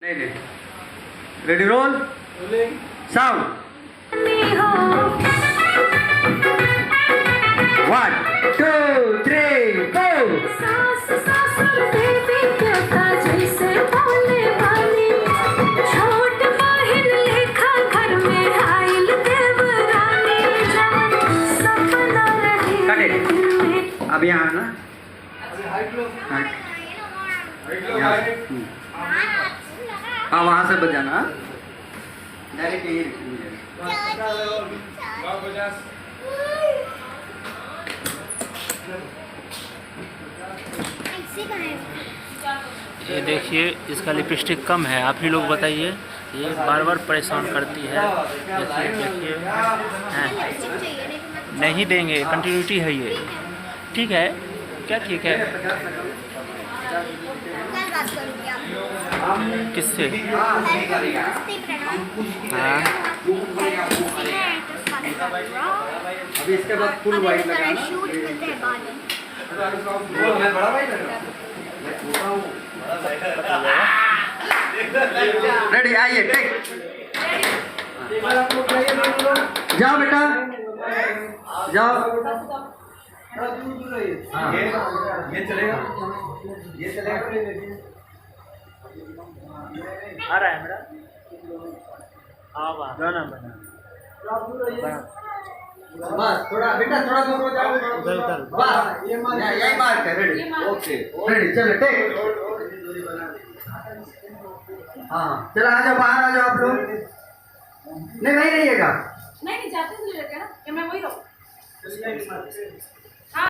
Ready roll sound 1 2 3 गो सास सास baby देवता जैसे बोले वाली छोट बहन लेखा घर में आइल देवरानी जवन सपना Cut रहे it. दिल में अब यहाँ ना हाँ वहाँ से बजाना डायरेक्ट यही ये देखिए इसका लिपस्टिक कम है, आप ही लोग बताइए। ये बार बार परेशान करती है। देखिए हैं। नहीं देंगे, कंटिन्यूटी है ये। ठीक है क्या? ठीक है किससे? हाँ अभी इसके बाद फुल वाइट लगाना रेडी आइए टेक जाओ बेटा जाओ ये चलेगा आ रहा है मेरा। हाँ गाना बना बस थोड़ा बेटा थोड़ा दूर हो जाओ बस यही मार्क है रेडी ओके रेडी चलो टेक हाँ चलो आ जाओ बाहर आ जाओ आप लोग नहीं वही रहिएगा नहीं जाते हैं ना मैं वही रहो